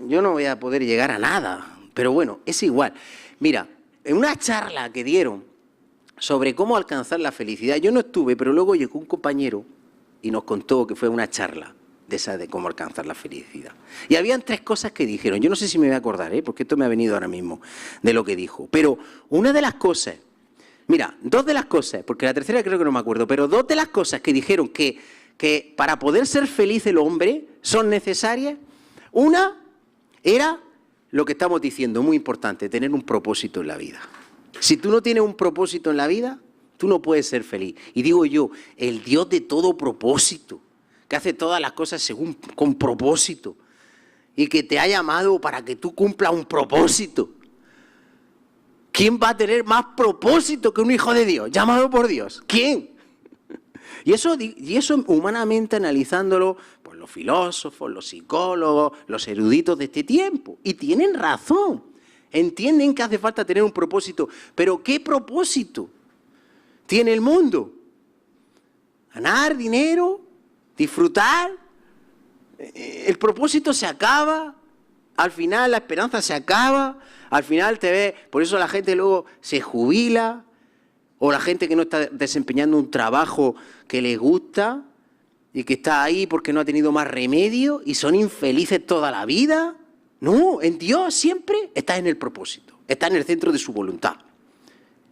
yo no voy a poder llegar a nada, pero bueno, es igual. Mira, en una charla que dieron sobre cómo alcanzar la felicidad, yo no estuve, pero luego llegó un compañero y nos contó que fue una charla de esa de cómo alcanzar la felicidad. Y habían 3 cosas que dijeron, yo no sé si me voy a acordar, porque esto me ha venido ahora mismo de lo que dijo, pero una de las cosas, mira, 2 de las cosas, porque la tercera creo que no me acuerdo, pero 2 de las cosas que dijeron que para poder ser feliz el hombre son necesarias, una era lo que estamos diciendo, muy importante, tener un propósito en la vida. Si tú no tienes un propósito en la vida, tú no puedes ser feliz. Y digo yo, el Dios de todo propósito, que hace todas las cosas con propósito y que te ha llamado para que tú cumplas un propósito. ¿Quién va a tener más propósito que un hijo de Dios, llamado por Dios? ¿Quién? Y eso humanamente analizándolo, pues los filósofos, los psicólogos, los eruditos de este tiempo. Y tienen razón. Entienden que hace falta tener un propósito. Pero ¿qué propósito tiene el mundo? Ganar dinero, disfrutar. El propósito se acaba. Al final la esperanza se acaba. Al final te ves, por eso la gente luego se jubila, o la gente que no está desempeñando un trabajo que les gusta y que está ahí porque no ha tenido más remedio y son infelices toda la vida. No, en Dios siempre está en el propósito, está en el centro de su voluntad.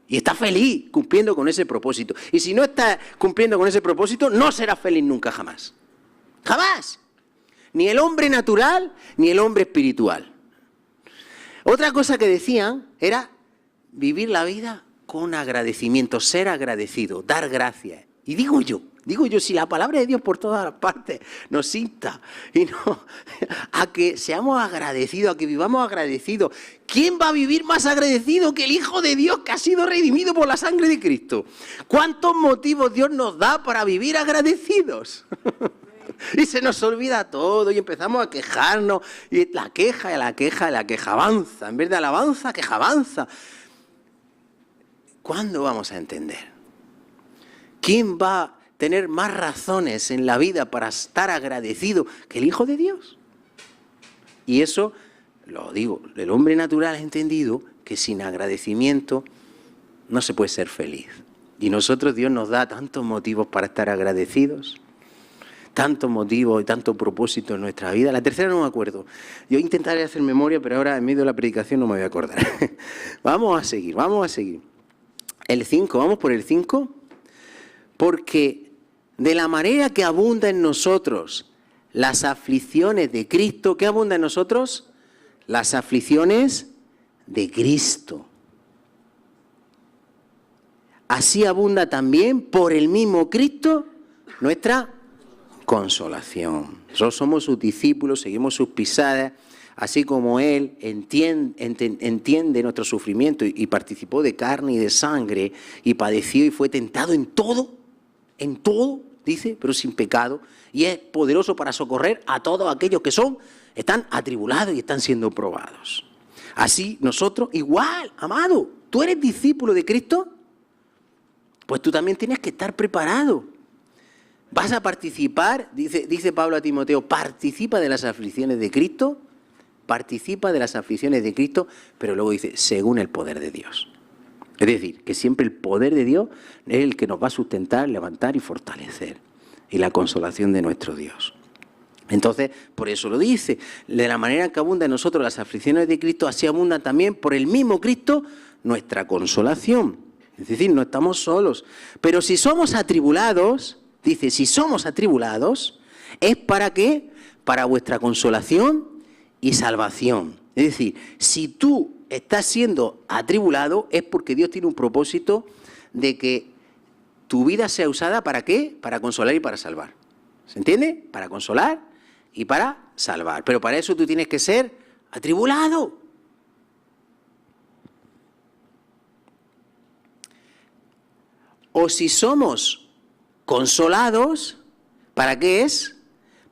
Y está feliz cumpliendo con ese propósito. Y si no está cumpliendo con ese propósito, no será feliz nunca jamás. Jamás. Ni el hombre natural, ni el hombre espiritual. Otra cosa que decían era vivir la vida con agradecimiento, ser agradecido, dar gracias. Y digo yo, si la palabra de Dios por todas partes nos insta a que seamos agradecidos, a que vivamos agradecidos. ¿Quién va a vivir más agradecido que el Hijo de Dios que ha sido redimido por la sangre de Cristo? ¿Cuántos motivos Dios nos da para vivir agradecidos? Y se nos olvida todo y empezamos a quejarnos. Y la queja, avanza. En vez de alabanza, queja avanza. ¿Cuándo vamos a entender? ¿Quién va a tener más razones en la vida para estar agradecido que el Hijo de Dios? Y eso, lo digo, el hombre natural ha entendido que sin agradecimiento no se puede ser feliz. Y nosotros, Dios nos da tantos motivos para estar agradecidos. Tantos motivos y tanto propósito en nuestra vida. La tercera no me acuerdo. Yo intentaré hacer memoria, pero ahora en medio de la predicación no me voy a acordar. Vamos a seguir. El 5, vamos por el 5. Porque de la manera que abunda en nosotros las aflicciones de Cristo, ¿qué abunda en nosotros? Las aflicciones de Cristo. Así abunda también por el mismo Cristo nuestra consolación. Nosotros somos sus discípulos, seguimos sus pisadas, así como Él entiende nuestro sufrimiento y participó de carne y de sangre y padeció y fue tentado en todo, dice, pero sin pecado, y es poderoso para socorrer a todos aquellos que están atribulados y están siendo probados. Así nosotros, igual, amado, tú eres discípulo de Cristo, pues tú también tienes que estar preparado. Vas a participar, dice Pablo a Timoteo, participa de las aflicciones de Cristo, pero luego dice, según el poder de Dios. Es decir, que siempre el poder de Dios es el que nos va a sustentar, levantar y fortalecer. Y la consolación de nuestro Dios. Entonces, por eso lo dice, de la manera que abunda en nosotros las aflicciones de Cristo, así abunda también por el mismo Cristo nuestra consolación. Es decir, no estamos solos. Pero si somos atribulados... Dice, si somos atribulados, ¿es para qué? Para vuestra consolación y salvación. Es decir, si tú estás siendo atribulado, es porque Dios tiene un propósito de que tu vida sea usada ¿para qué? Para consolar y para salvar. ¿Se entiende? Para consolar y para salvar. Pero para eso tú tienes que ser atribulado. O si somos consolados, ¿para qué es?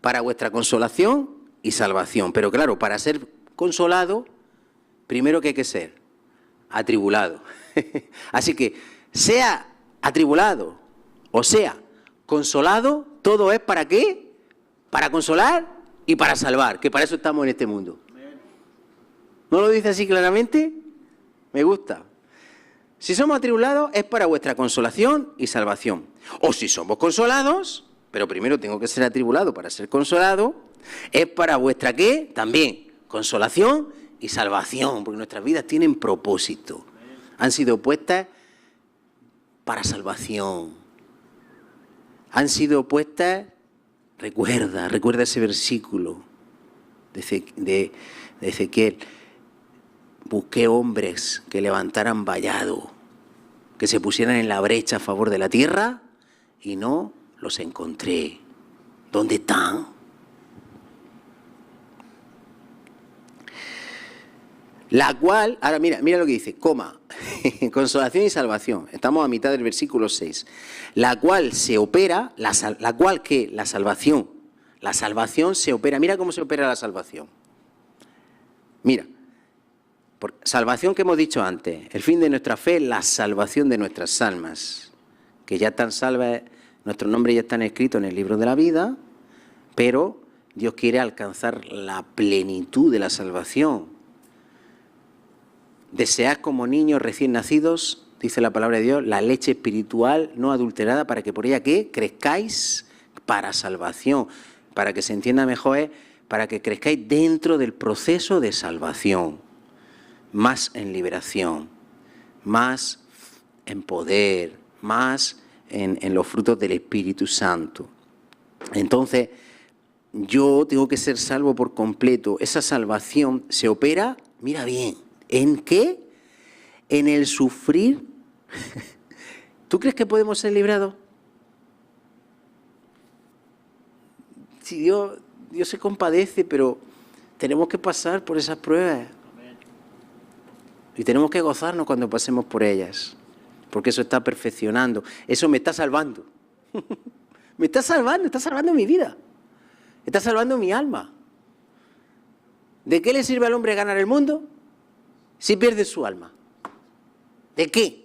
Para vuestra consolación y salvación. Pero claro, para ser consolado, primero que hay que ser atribulado. Así que sea atribulado o sea consolado, todo es ¿para qué? Para consolar y para salvar, que para eso estamos en este mundo. ¿No lo dice así claramente? Me gusta. Si somos atribulados es para vuestra consolación y salvación. O si somos consolados, pero primero tengo que ser atribulado para ser consolado, es para vuestra ¿qué? También consolación y salvación, porque nuestras vidas tienen propósito. Han sido puestas para salvación. Han sido puestas, recuerda ese versículo de Ezequiel. Busqué hombres que levantaran vallado, que se pusieran en la brecha a favor de la tierra y no los encontré. ¿Dónde están? La cual, ahora mira lo que dice, consolación y salvación. Estamos a mitad del versículo 6. La cual se opera, la salvación. La salvación se opera. Mira cómo se opera la salvación. Mira. Salvación que hemos dicho antes, el fin de nuestra fe, la salvación de nuestras almas, que ya están salvas, nuestros nombres ya están escritos en el libro de la vida, pero Dios quiere alcanzar la plenitud de la salvación. Desead como niños recién nacidos, dice la palabra de Dios, la leche espiritual no adulterada para que por ella ¿qué? Crezcáis para salvación. Para que se entienda mejor es para que crezcáis dentro del proceso de salvación. Más en liberación, más en poder, más en los frutos del Espíritu Santo. Entonces, yo tengo que ser salvo por completo. Esa salvación se opera, mira bien, ¿en qué? En el sufrir. ¿Tú crees que podemos ser librados? Si Dios se compadece, pero tenemos que pasar por esas pruebas. Y tenemos que gozarnos cuando pasemos por ellas, porque eso está perfeccionando, eso me está salvando. Me está salvando mi vida, está salvando mi alma. ¿De qué le sirve al hombre ganar el mundo si pierde su alma? ¿De qué?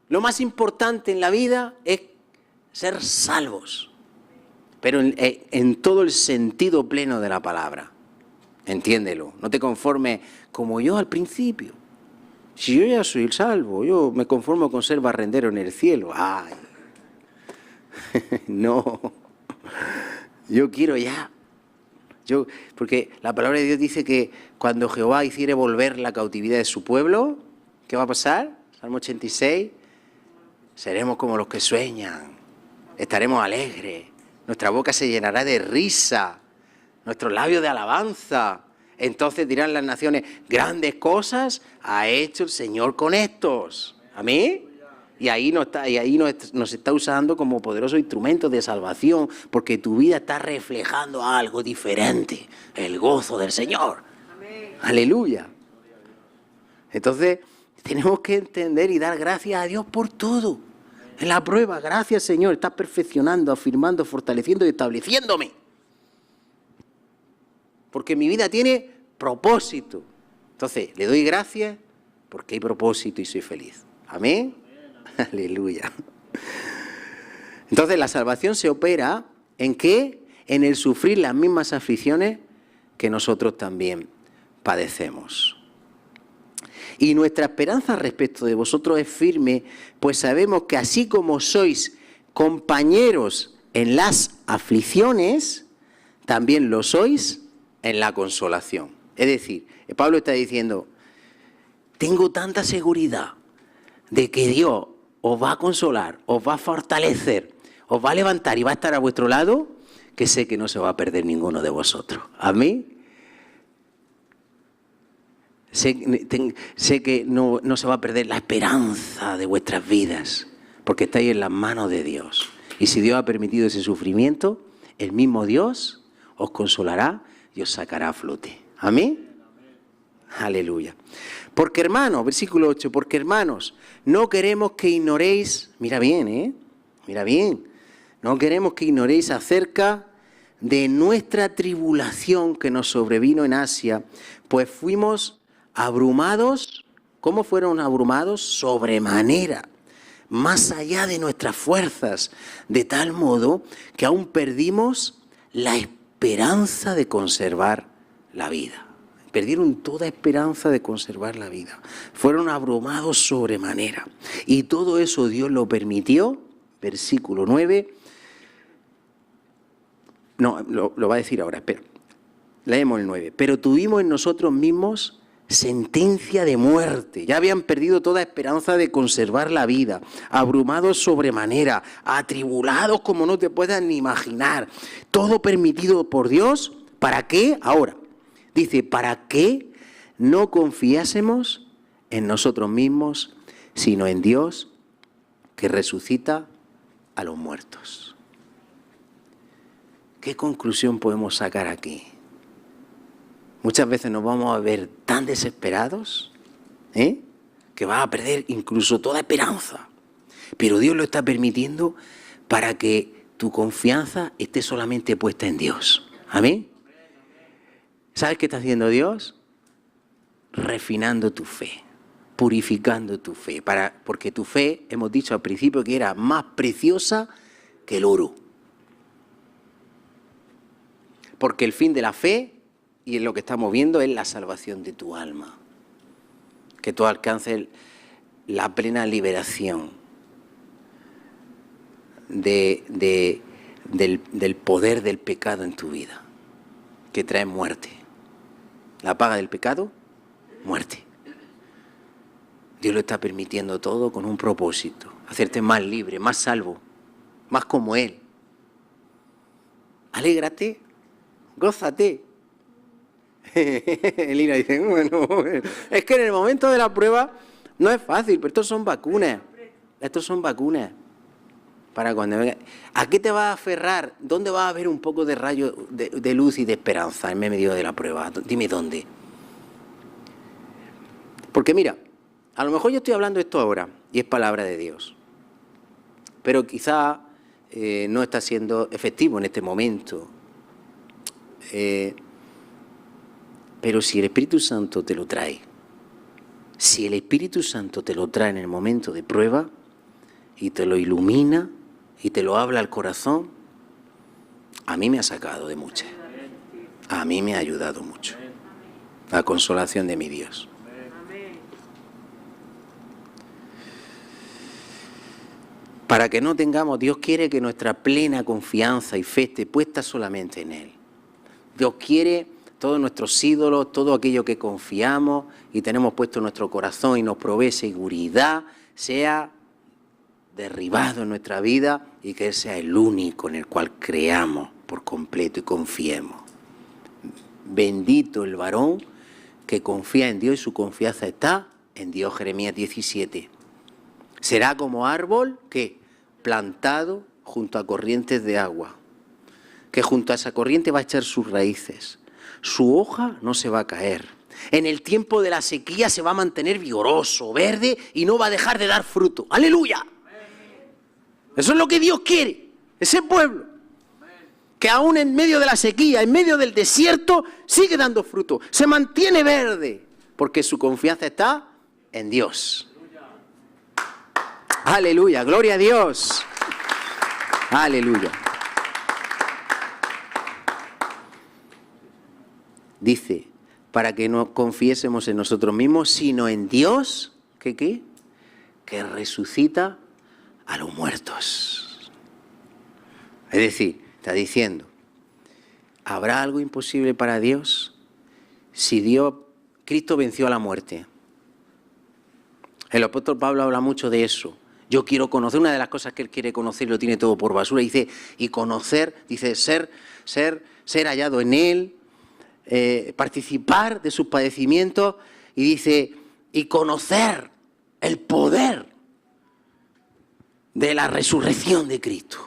Lo más importante en la vida es ser salvos, pero en todo el sentido pleno de la palabra. Entiéndelo, no te conformes como yo al principio. Si yo ya soy salvo, yo me conformo con ser barrendero en el cielo. ¡Ay! No, yo quiero ya. Porque la palabra de Dios dice que cuando Jehová hiciere volver la cautividad de su pueblo, ¿qué va a pasar? Salmo 86, seremos como los que sueñan, estaremos alegres, nuestra boca se llenará de risa, nuestros labios de alabanza. Entonces dirán las naciones, grandes cosas ha hecho el Señor con estos. ¿Amén? Y ahí nos está usando como poderoso instrumento de salvación, porque tu vida está reflejando algo diferente, el gozo del Señor. Amén. Aleluya. Entonces tenemos que entender y dar gracias a Dios por todo. En la prueba, gracias Señor, estás perfeccionando, afirmando, fortaleciendo y estableciéndome. Porque mi vida tiene propósito. Entonces, le doy gracias porque hay propósito y soy feliz. Amén. Amén. Aleluya. Entonces, la salvación se opera ¿en qué? En el sufrir las mismas aflicciones que nosotros también padecemos. Y nuestra esperanza respecto de vosotros es firme, pues sabemos que así como sois compañeros en las aflicciones, también lo sois en la consolación. Es decir, Pablo está diciendo, tengo tanta seguridad de que Dios os va a consolar, os va a fortalecer, os va a levantar y va a estar a vuestro lado, que sé que no se va a perder ninguno de vosotros. ¿Amén? Sé que no se va a perder la esperanza de vuestras vidas, porque estáis en las manos de Dios. Y si Dios ha permitido ese sufrimiento, el mismo Dios os consolará y os sacará a flote. ¿Amén? Aleluya. Porque hermanos, versículo 8, porque hermanos, no queremos que ignoréis, mira bien, mira bien, no queremos que ignoréis acerca de nuestra tribulación que nos sobrevino en Asia, pues fuimos abrumados. ¿Cómo fueron abrumados? Sobremanera, más allá de nuestras fuerzas, de tal modo que aún perdimos la esperanza de conservar la vida. Perdieron toda esperanza de conservar la vida. Fueron abrumados sobremanera. Y todo eso Dios lo permitió, versículo 9. No, lo va a decir ahora, espera. Leemos el 9. Pero tuvimos en nosotros mismos sentencia de muerte. Ya habían perdido toda esperanza de conservar la vida. Abrumados sobremanera, atribulados como no te puedas ni imaginar. Todo permitido por Dios. ¿Para qué? Ahora. Dice, para que no confiásemos en nosotros mismos, sino en Dios que resucita a los muertos. ¿Qué conclusión podemos sacar aquí? Muchas veces nos vamos a ver tan desesperados, que vas a perder incluso toda esperanza. Pero Dios lo está permitiendo para que tu confianza esté solamente puesta en Dios. Amén. ¿Sabes qué está haciendo Dios? Refinando tu fe, purificando tu fe. Porque tu fe, hemos dicho al principio, que era más preciosa que el oro. Porque el fin de la fe, y en lo que estamos viendo, es la salvación de tu alma. Que tú alcances la plena liberación del poder del pecado en tu vida, que trae muerte. La paga del pecado, muerte. Dios lo está permitiendo todo con un propósito, hacerte más libre, más salvo, más como Él. Alégrate, gózate. Elina dice, bueno, es que en el momento de la prueba no es fácil, pero estos son vacunas. Estos son vacunas. Para cuando venga. ¿A qué te vas a aferrar? ¿Dónde vas a ver un poco de rayo de luz y de esperanza en medio de la prueba? Dime dónde. Porque mira, a lo mejor yo estoy hablando esto ahora y es palabra de Dios. Pero quizá no está siendo efectivo en este momento. Pero si el Espíritu Santo te lo trae, si el Espíritu Santo te lo trae en el momento de prueba y te lo ilumina y te lo habla al corazón, a mí me ha sacado de muchas. A mí me ha ayudado mucho. La consolación de mi Dios. Para que no tengamos, Dios quiere que nuestra plena confianza y fe esté puesta solamente en Él. Dios quiere todos nuestros ídolos, todo aquello que confiamos y tenemos puesto en nuestro corazón y nos provee seguridad, sea derribado en nuestra vida y que Él sea el único en el cual creamos por completo y confiemos. Bendito el varón que confía en Dios y su confianza está en Dios. Jeremías 17. Será como árbol que plantado junto a corrientes de agua, que junto a esa corriente va a echar sus raíces. Su hoja no se va a caer. En el tiempo de la sequía se va a mantener vigoroso, verde y no va a dejar de dar fruto. ¡Aleluya! Eso es lo que Dios quiere. Ese pueblo que aún en medio de la sequía, en medio del desierto, sigue dando fruto. Se mantiene verde porque su confianza está en Dios. ¡Aleluya! ¡Gloria a Dios! ¡Aleluya! Dice, para que no confiésemos en nosotros mismos, sino en Dios, ¿qué? Que resucita a los muertos. Es decir, está diciendo, ¿habrá algo imposible para Dios? Si Cristo venció a la muerte. El apóstol Pablo habla mucho de eso. Yo quiero conocer, una de las cosas que él quiere conocer y lo tiene todo por basura, dice, y conocer, dice, ser hallado en él, participar de sus padecimientos, y dice, y conocer el poder de la resurrección de Cristo.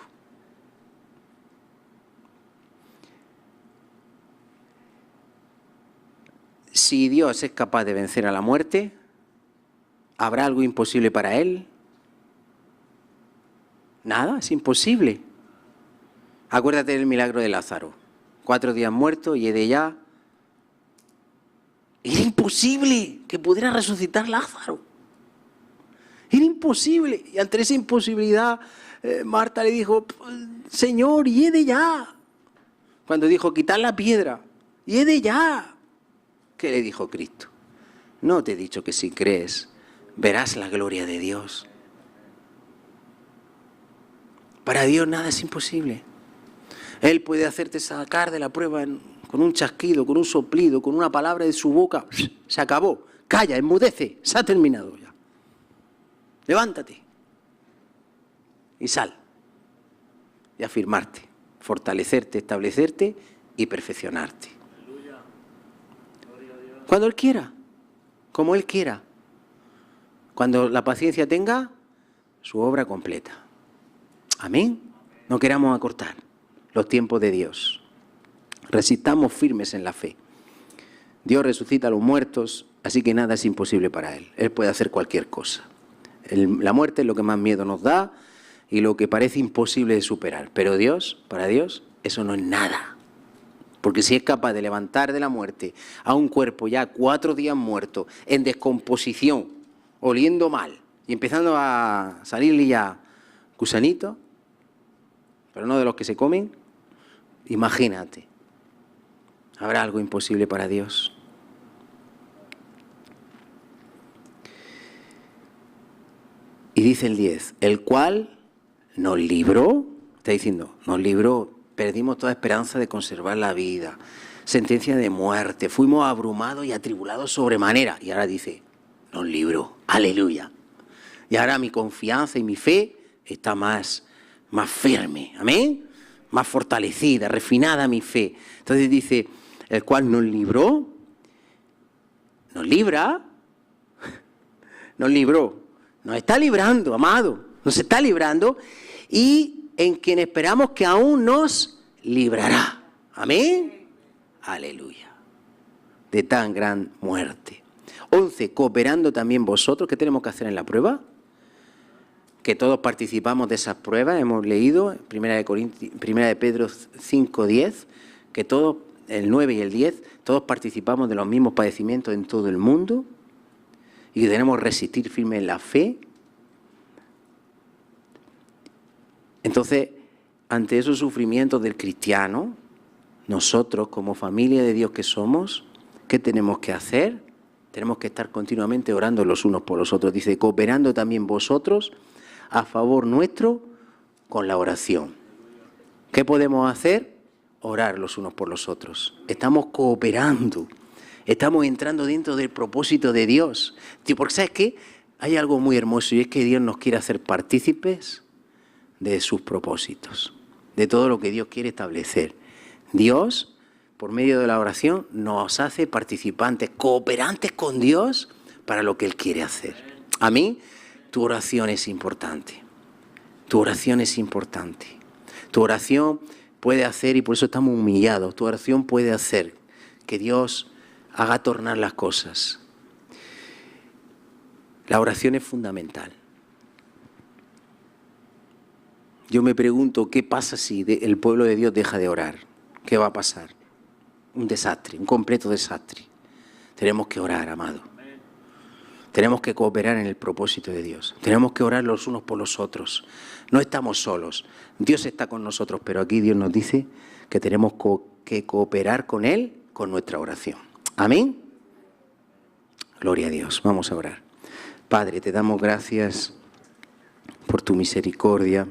Si Dios es capaz de vencer a la muerte, ¿Habrá algo imposible para Él? Nada, es imposible. Acuérdate del milagro de Lázaro. 4 días muerto y de ya. Era imposible que pudiera resucitar Lázaro. Era imposible. Y ante esa imposibilidad, Marta le dijo, Señor, hiede ya. Cuando dijo, quitar la piedra, hiede ya. ¿Qué le dijo Cristo? No te he dicho que si crees, verás la gloria de Dios. Para Dios nada es imposible. Él puede hacerte sacar de la prueba con un chasquido, con un soplido, con una palabra de su boca. Se acabó. Calla, enmudece. Se ha terminado ya. Levántate. Y sal. Y afirmarte, fortalecerte, establecerte y perfeccionarte. Cuando Él quiera. Como Él quiera. Cuando la paciencia tenga su obra completa. Amén. No queramos acortar los tiempos de Dios. Resistamos firmes en la fe. Dios resucita a los muertos, así que nada es imposible para Él. Él puede hacer cualquier cosa. La muerte es lo que más miedo nos da y lo que parece imposible de superar. Pero Dios, para Dios, eso no es nada. Porque si es capaz de levantar de la muerte a un cuerpo ya 4 días muerto, en descomposición, oliendo mal y empezando a salirle ya gusanitos, pero no de los que se comen, imagínate. ¿Habrá algo imposible para Dios? Y dice el 10, el cual nos libró, está diciendo, nos libró, perdimos toda esperanza de conservar la vida, sentencia de muerte, fuimos abrumados y atribulados sobremanera. Y ahora dice, nos libró, aleluya. Y ahora mi confianza y mi fe está más firme, amén, más fortalecida, refinada mi fe. Entonces dice, el cual nos libró, nos libra, nos libró, nos está librando, amado, nos está librando y en quien esperamos que aún nos librará, amén, aleluya, de tan gran muerte. 11, cooperando también vosotros. ¿Qué tenemos que hacer en la prueba? Que todos participamos de esas pruebas, hemos leído, primera de Pedro 5:10, que todos, el 9 y el 10, todos participamos de los mismos padecimientos en todo el mundo y que tenemos que resistir firme en la fe. Entonces, ante esos sufrimientos del cristiano, nosotros como familia de Dios que somos, ¿qué tenemos que hacer? Tenemos que estar continuamente orando los unos por los otros. Dice, cooperando también vosotros a favor nuestro con la oración. ¿Qué podemos hacer? Orar los unos por los otros. Estamos cooperando. Estamos entrando dentro del propósito de Dios. Porque ¿sabes qué? Hay algo muy hermoso y es que Dios nos quiere hacer partícipes de sus propósitos, de todo lo que Dios quiere establecer. Dios, por medio de la oración, nos hace participantes, cooperantes con Dios para lo que Él quiere hacer. Amén. Tu oración es importante. Tu oración es importante. Tu oración puede hacer, y por eso estamos humillados, tu oración puede hacer que Dios haga tornar las cosas. La oración es fundamental. Yo me pregunto, ¿qué pasa si el pueblo de Dios deja de orar? ¿Qué va a pasar? Un desastre, un completo desastre. Tenemos que orar, amado. Tenemos que cooperar en el propósito de Dios. Tenemos que orar los unos por los otros. No estamos solos. Dios está con nosotros, pero aquí Dios nos dice que tenemos que cooperar con Él con nuestra oración. Amén. Gloria a Dios. Vamos a orar. Padre, te damos gracias por tu misericordia,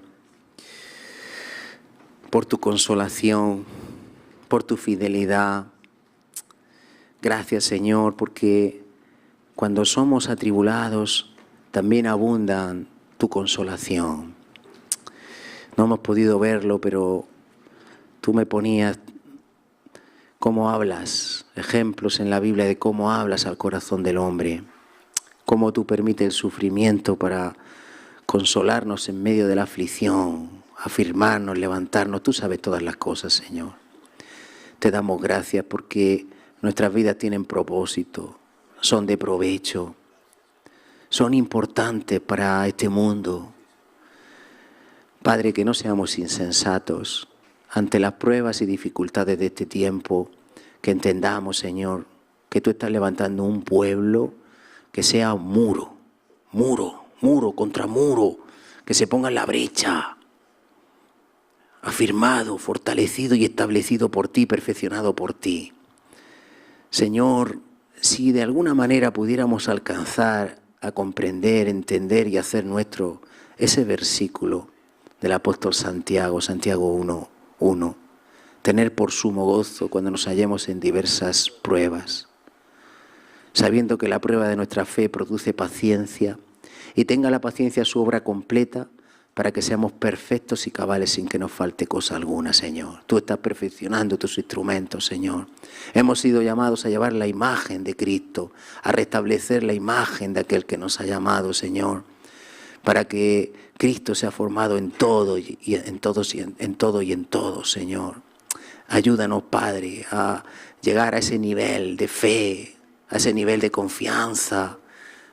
por tu consolación, por tu fidelidad. Gracias, Señor, porque cuando somos atribulados, también abundan tu consolación. No hemos podido verlo, pero tú me ponías cómo hablas, ejemplos en la Biblia de cómo hablas al corazón del hombre, cómo tú permites el sufrimiento para consolarnos en medio de la aflicción, afirmarnos, levantarnos. Tú sabes todas las cosas, Señor. Te damos gracias porque nuestras vidas tienen propósito, son de provecho, son importantes para este mundo. Padre, que no seamos insensatos ante las pruebas y dificultades de este tiempo, que entendamos, Señor, que tú estás levantando un pueblo que sea muro, muro contra muro, que se ponga en la brecha, afirmado, fortalecido y establecido por ti, perfeccionado por ti. Señor, si de alguna manera pudiéramos alcanzar a comprender, entender y hacer nuestro ese versículo del apóstol Santiago, Santiago 1:1, tener por sumo gozo cuando nos hallemos en diversas pruebas, sabiendo que la prueba de nuestra fe produce paciencia, y tenga la paciencia su obra completa, para que seamos perfectos y cabales sin que nos falte cosa alguna, Señor. Tú estás perfeccionando tus instrumentos, Señor. Hemos sido llamados a llevar la imagen de Cristo, a restablecer la imagen de aquel que nos ha llamado, Señor, para que Cristo sea formado en todo y en todos, Señor. Ayúdanos, Padre, a llegar a ese nivel de fe, a ese nivel de confianza,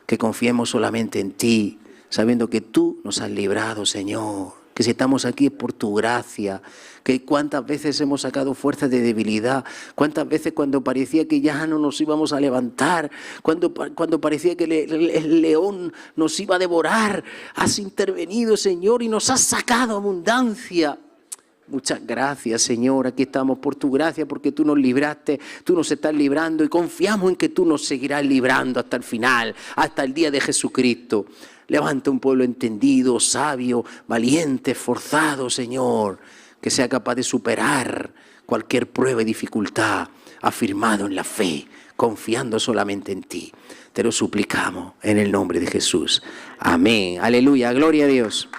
que confiemos solamente en ti, sabiendo que tú nos has librado, Señor, que si estamos aquí es por tu gracia, que cuántas veces hemos sacado fuerzas de debilidad, cuántas veces cuando parecía que ya no nos íbamos a levantar, cuando parecía que el león nos iba a devorar, has intervenido, Señor, y nos has sacado abundancia. Muchas gracias, Señor, aquí estamos por tu gracia, porque tú nos libraste, tú nos estás librando y confiamos en que tú nos seguirás librando hasta el final, hasta el día de Jesucristo. Levanta un pueblo entendido, sabio, valiente, esforzado, Señor, que sea capaz de superar cualquier prueba y dificultad, afirmado en la fe, confiando solamente en ti. Te lo suplicamos en el nombre de Jesús. Amén. Aleluya. Gloria a Dios.